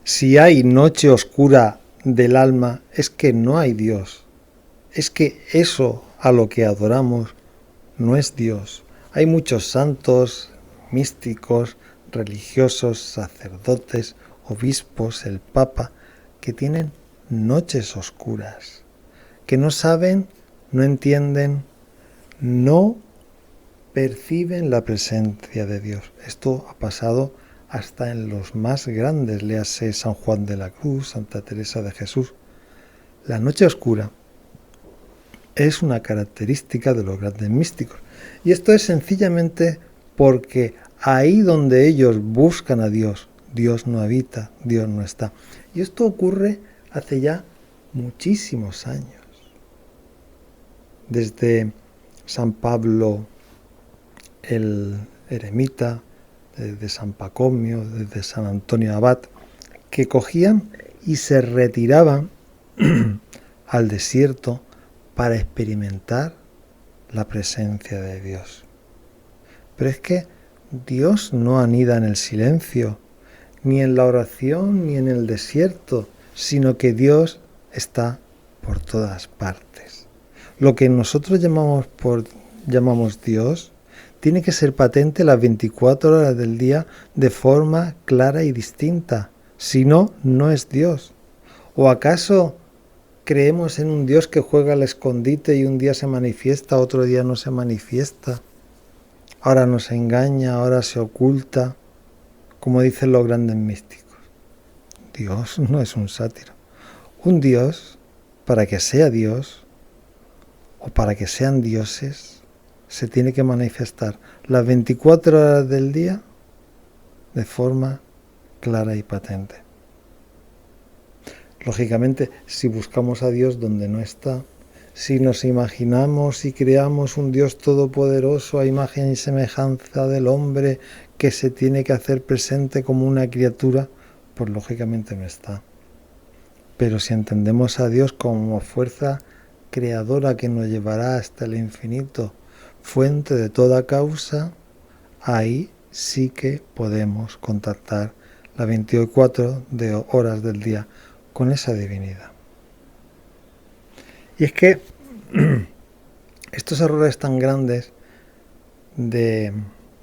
Si hay noche oscura del alma, es que no hay Dios. Es que eso a lo que adoramos no es Dios. Hay muchos santos, místicos, religiosos, sacerdotes, obispos, el Papa, que tienen noches oscuras, que no saben, no entienden, no perciben la presencia de Dios. Esto ha pasado hasta en los más grandes, léase San Juan de la Cruz, Santa Teresa de Jesús. La noche oscura es una característica de los grandes místicos. Y esto es sencillamente porque ahí donde ellos buscan a Dios, Dios no habita, Dios no está. Y esto ocurre hace ya muchísimos años. Desde San Pablo el eremita, desde San Pacomio, desde San Antonio Abad, que cogían y se retiraban al desierto para experimentar la presencia de Dios. Pero es que Dios no anida en el silencio, ni en la oración, ni en el desierto, sino que Dios está por todas partes. Lo que nosotros llamamos Dios tiene que ser patente las 24 horas del día de forma clara y distinta. Si no, no es Dios. ¿O acaso creemos en un Dios que juega al escondite y un día se manifiesta, otro día no se manifiesta? Ahora nos engaña, ahora se oculta, como dicen los grandes místicos. Dios no es un sátiro. Un Dios, para que sea Dios, o para que sean dioses, se tiene que manifestar las 24 horas del día de forma clara y patente. Lógicamente, si buscamos a Dios donde no está, si nos imaginamos y creamos un Dios todopoderoso a imagen y semejanza del hombre que se tiene que hacer presente como una criatura, pues lógicamente no está. Pero si entendemos a Dios como fuerza creadora que nos llevará hasta el infinito, fuente de toda causa, ahí sí que podemos contactar las 24 horas del día con esa divinidad. Y es que estos errores tan grandes de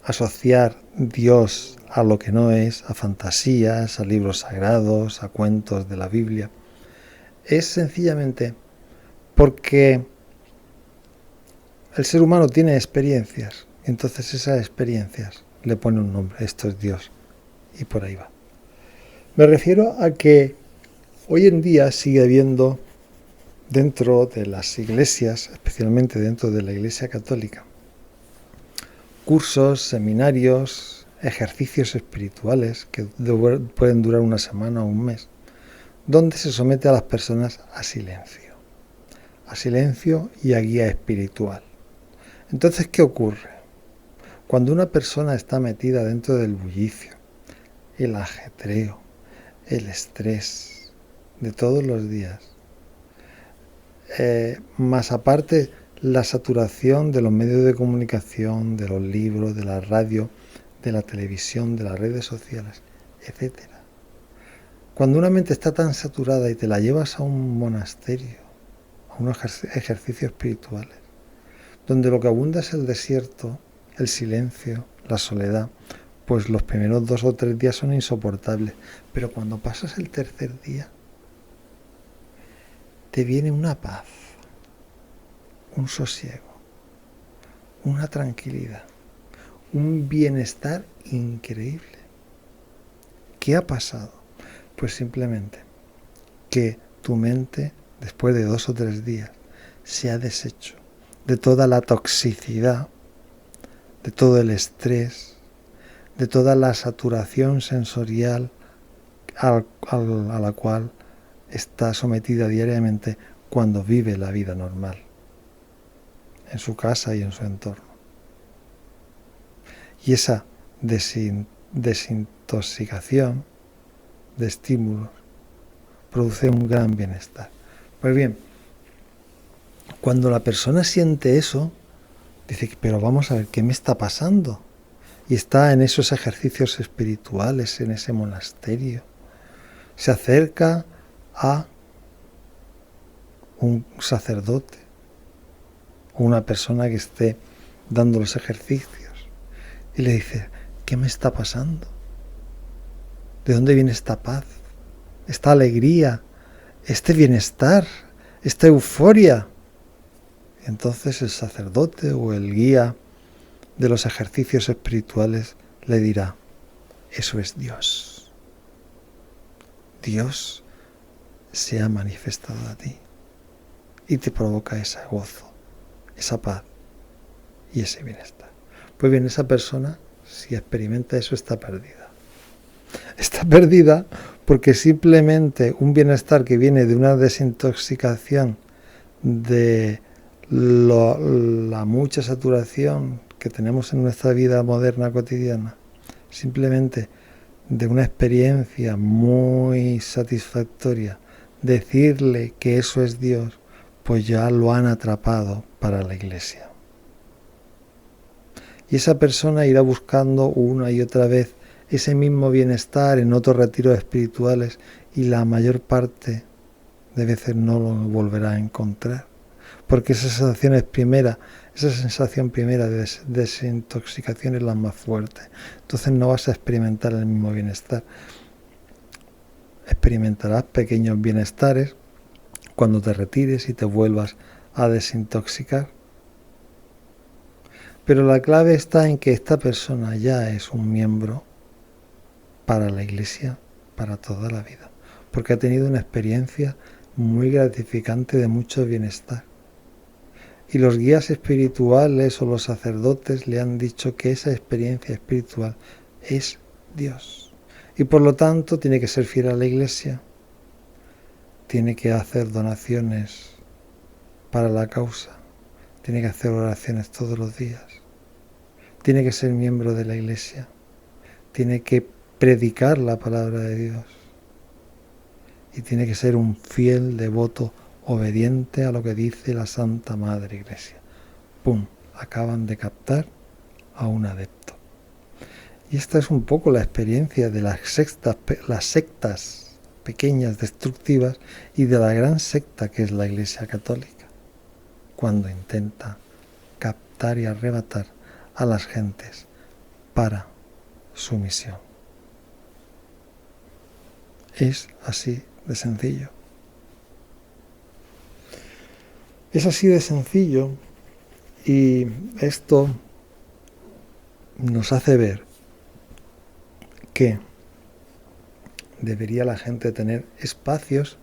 asociar Dios a lo que no es, a fantasías, a libros sagrados, a cuentos de la Biblia, es sencillamente porque el ser humano tiene experiencias, y entonces esas experiencias le pone un nombre, esto es Dios, y por ahí va. Me refiero a que hoy en día sigue habiendo dentro de las iglesias, especialmente dentro de la Iglesia Católica, cursos, seminarios, ejercicios espirituales que pueden durar una semana o un mes, donde se somete a las personas a silencio y a guía espiritual. Entonces, ¿qué ocurre? Cuando una persona está metida dentro del bullicio, el ajetreo, el estrés de todos los días, más aparte la saturación de los medios de comunicación, de los libros, de la radio, de la televisión, de las redes sociales, etc. Cuando una mente está tan saturada y te la llevas a un monasterio, a unos ejercicios espirituales, donde lo que abunda es el desierto, el silencio, la soledad, pues los primeros 2 o 3 días son insoportables, pero cuando pasas el tercer día, te viene una paz, un sosiego, una tranquilidad, un bienestar increíble. ¿Qué ha pasado? Pues simplemente que tu mente, después de 2 o 3 días, se ha deshecho de toda la toxicidad, de todo el estrés, de toda la saturación sensorial a la cual está sometida diariamente cuando vive la vida normal, en su casa y en su entorno. Y esa desintoxicación de estímulos produce un gran bienestar. Pues bien, cuando la persona siente eso, dice, pero vamos a ver, ¿qué me está pasando? Y está en esos ejercicios espirituales, en ese monasterio, Se acerca a un sacerdote o una persona que esté dando los ejercicios y le dice: ¿qué me está pasando? ¿De dónde viene esta paz, esta alegría, este bienestar, esta euforia? Y entonces el sacerdote o el guía de los ejercicios espirituales le dirá: eso es Dios. Dios se ha manifestado a ti y te provoca ese gozo, esa paz y ese bienestar. Pues bien, esa persona, si experimenta eso, está perdida. Está perdida porque simplemente un bienestar que viene de una desintoxicación de la mucha saturación que tenemos en nuestra vida moderna cotidiana, simplemente de una experiencia muy satisfactoria, decirle que eso es Dios, pues ya lo han atrapado para la iglesia. Y esa persona irá buscando una y otra vez ese mismo bienestar en otros retiros espirituales y la mayor parte de veces no lo volverá a encontrar, porque esa sensación primera de desintoxicación es la más fuerte. Entonces no vas a experimentar el mismo bienestar. Experimentarás pequeños bienestares cuando te retires y te vuelvas a desintoxicar. Pero la clave está en que esta persona ya es un miembro para la iglesia, para toda la vida, porque ha tenido una experiencia muy gratificante de mucho bienestar. Y los guías espirituales o los sacerdotes le han dicho que esa experiencia espiritual es Dios. Y por lo tanto tiene que ser fiel a la iglesia, tiene que hacer donaciones para la causa, tiene que hacer oraciones todos los días, tiene que ser miembro de la iglesia, tiene que predicar la palabra de Dios y tiene que ser un fiel devoto obediente a lo que dice la Santa Madre Iglesia. ¡Pum! Acaban de captar a un adepto. Y esta es un poco la experiencia de las sectas pequeñas, destructivas, y de la gran secta que es la Iglesia Católica, cuando intenta captar y arrebatar a las gentes para su misión. Es así de sencillo. Es así de sencillo, y esto nos hace ver que debería la gente tener espacios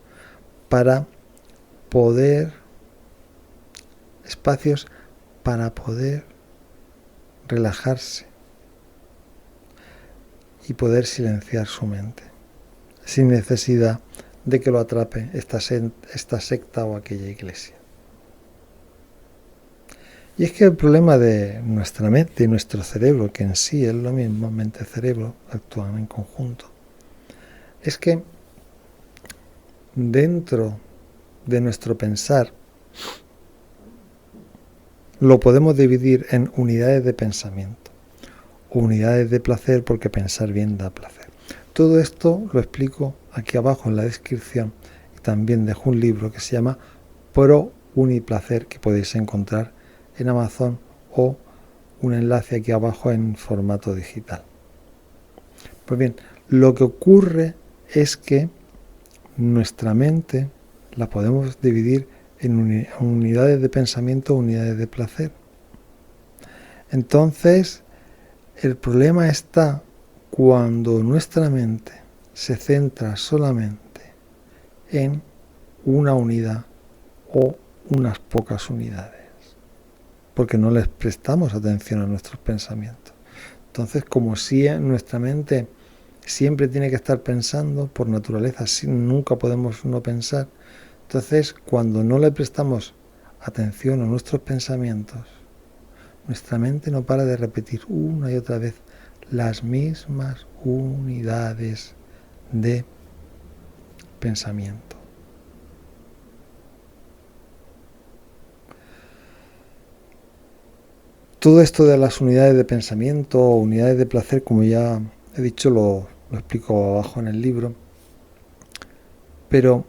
para poder relajarse y poder silenciar su mente, sin necesidad de que lo atrape esta secta o aquella iglesia. Y es que el problema de nuestra mente y nuestro cerebro, que en sí es lo mismo, mente-cerebro, actúan en conjunto, es que dentro de nuestro pensar lo podemos dividir en unidades de pensamiento, unidades de placer, porque pensar bien da placer. Todo esto lo explico aquí abajo en la descripción, y también dejo un libro que se llama Pro Uniplacer, que podéis encontrar en Amazon, o un enlace aquí abajo en formato digital. Pues bien, lo que ocurre es que nuestra mente la podemos dividir en unidades de pensamiento, unidades de placer. Entonces, el problema está cuando nuestra mente se centra solamente en una unidad o unas pocas unidades, porque no les prestamos atención a nuestros pensamientos. Entonces, como si nuestra mente siempre tiene que estar pensando, por naturaleza, nunca podemos no pensar, entonces cuando no le prestamos atención a nuestros pensamientos, nuestra mente no para de repetir una y otra vez las mismas unidades de pensamiento. Todo esto de las unidades de pensamiento o unidades de placer, como ya he dicho, lo explico abajo en el libro, Pero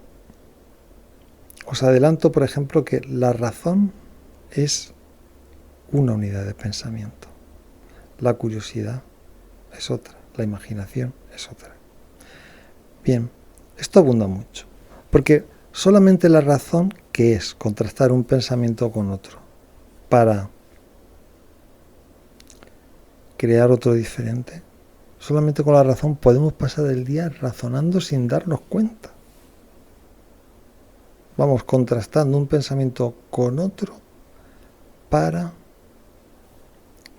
os adelanto, por ejemplo, que la razón es una unidad de pensamiento. La curiosidad es otra, la imaginación es otra. Bien, esto abunda mucho, porque solamente la razón, que es contrastar un pensamiento con otro para crear otro diferente, solamente con la razón podemos pasar el día razonando sin darnos cuenta. Vamos contrastando un pensamiento con otro para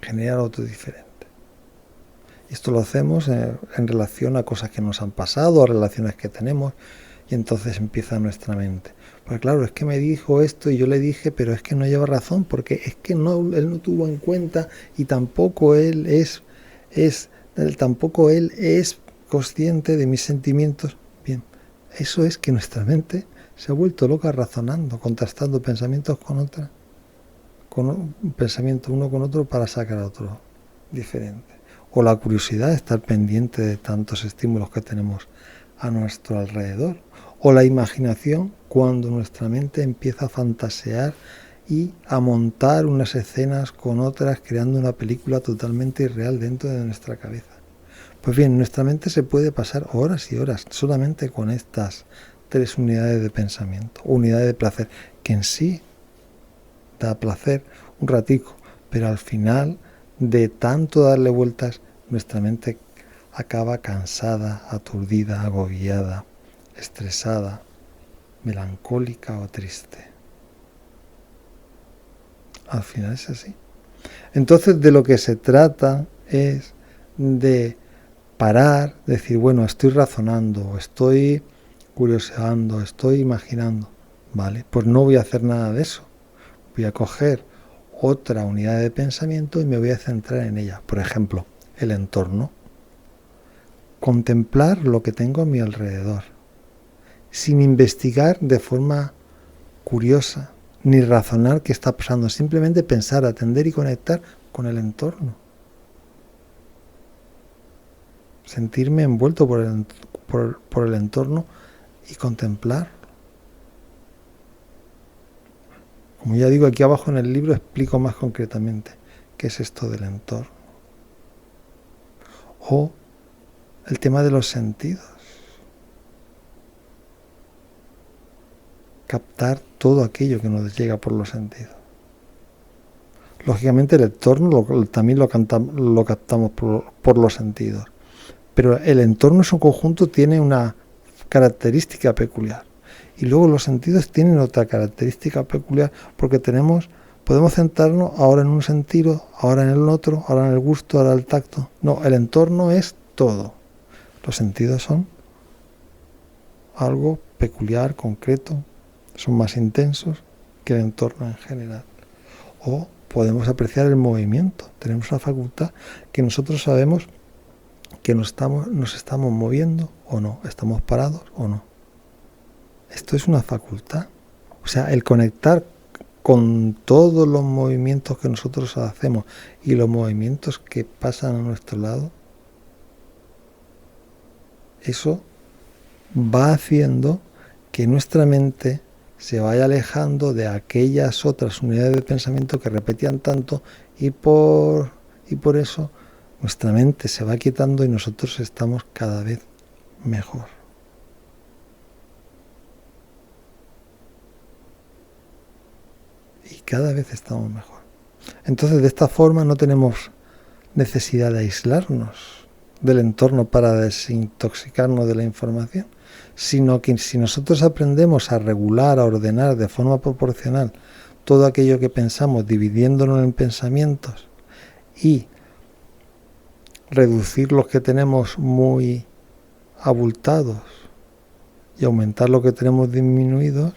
generar otro diferente. Esto lo hacemos en relación a cosas que nos han pasado, a relaciones que tenemos, y entonces empieza nuestra mente. Porque claro, es que me dijo esto y yo le dije, pero es que no lleva razón, porque es que no, él no tuvo en cuenta y tampoco él es consciente de mis sentimientos. Bien, eso es que nuestra mente se ha vuelto loca razonando, contrastando pensamientos con otra, con un pensamiento uno con otro para sacar otro diferente. O la curiosidad de estar pendiente de tantos estímulos que tenemos a nuestro alrededor. O la imaginación, cuando nuestra mente empieza a fantasear y a montar unas escenas con otras, creando una película totalmente irreal dentro de nuestra cabeza. Pues bien, nuestra mente se puede pasar horas y horas solamente con estas 3 unidades de pensamiento, unidades de placer, que en sí da placer un ratico, pero al final de tanto darle vueltas, nuestra mente acaba cansada, aturdida, agobiada, estresada, melancólica o triste. Al final es así. Entonces de lo que se trata es de parar, decir, bueno, estoy razonando, estoy curioseando, estoy imaginando, ¿vale? Pues no voy a hacer nada de eso. Voy a coger otra unidad de pensamiento y me voy a centrar en ella. Por ejemplo, el entorno. Contemplar lo que tengo a mi alrededor, sin investigar de forma curiosa, ni razonar qué está pasando, simplemente pensar, atender y conectar con el entorno. Sentirme envuelto por el entorno y contemplar. Como ya digo, aquí abajo en el libro explico más concretamente qué es esto del entorno. O el tema de los sentidos. Captar todo aquello que nos llega por los sentidos. Lógicamente el entorno también lo captamos por los sentidos. Pero el entorno en su conjunto tiene una característica peculiar. Y luego los sentidos tienen otra característica peculiar porque podemos centrarnos ahora en un sentido, ahora en el otro, ahora en el gusto, ahora el tacto. No, el entorno es todo. Los sentidos son algo peculiar, concreto, son más intensos que el entorno en general. O podemos apreciar el movimiento. Tenemos una facultad que nosotros sabemos que nos estamos moviendo o no, estamos parados o no. Esto es una facultad. O sea, el conectar con todos los movimientos que nosotros hacemos y los movimientos que pasan a nuestro lado, eso va haciendo que nuestra mente se vaya alejando de aquellas otras unidades de pensamiento que repetían tanto y por eso nuestra mente se va quitando y nosotros estamos cada vez mejor. Y cada vez estamos mejor. Entonces, de esta forma no tenemos necesidad de aislarnos del entorno para desintoxicarnos de la información, sino que si nosotros aprendemos a regular, a ordenar de forma proporcional todo aquello que pensamos, dividiéndolo en pensamientos y reducir los que tenemos muy abultados y aumentar lo que tenemos disminuidos,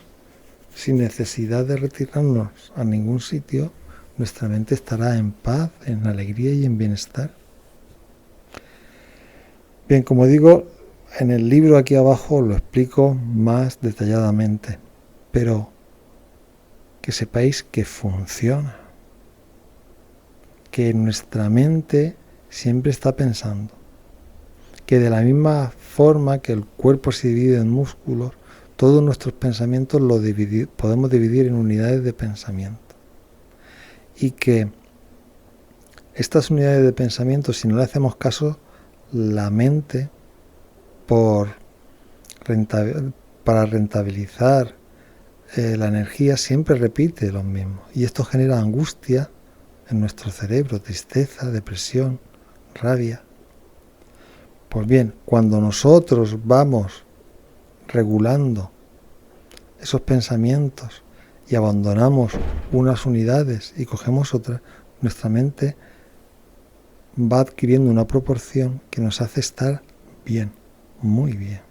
sin necesidad de retirarnos a ningún sitio, nuestra mente estará en paz, en alegría y en bienestar. Bien, como digo, en el libro aquí abajo lo explico más detalladamente, pero que sepáis que funciona, que nuestra mente siempre está pensando, que de la misma forma que el cuerpo se divide en músculos, todos nuestros pensamientos podemos dividir en unidades de pensamiento. Y que estas unidades de pensamiento, si no le hacemos caso, la mente, para rentabilizar la energía, siempre repite lo mismo. Y esto genera angustia en nuestro cerebro, tristeza, depresión, rabia. Pues bien, cuando nosotros vamos regulando esos pensamientos y abandonamos unas unidades y cogemos otras, nuestra mente va adquiriendo una proporción que nos hace estar bien, muy bien.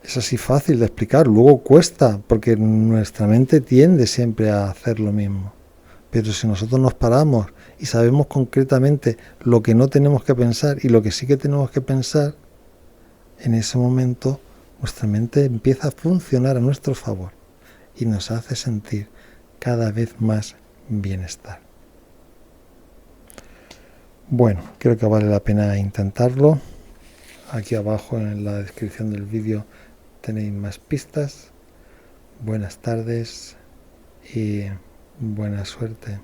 Es así fácil de explicar, luego cuesta, porque nuestra mente tiende siempre a hacer lo mismo. Pero si nosotros nos paramos y sabemos concretamente lo que no tenemos que pensar y lo que sí que tenemos que pensar, en ese momento nuestra mente empieza a funcionar a nuestro favor y nos hace sentir cada vez más bienestar. Bueno, creo que vale la pena intentarlo. Aquí abajo en la descripción del vídeo tenéis más pistas. Buenas tardes y buena suerte.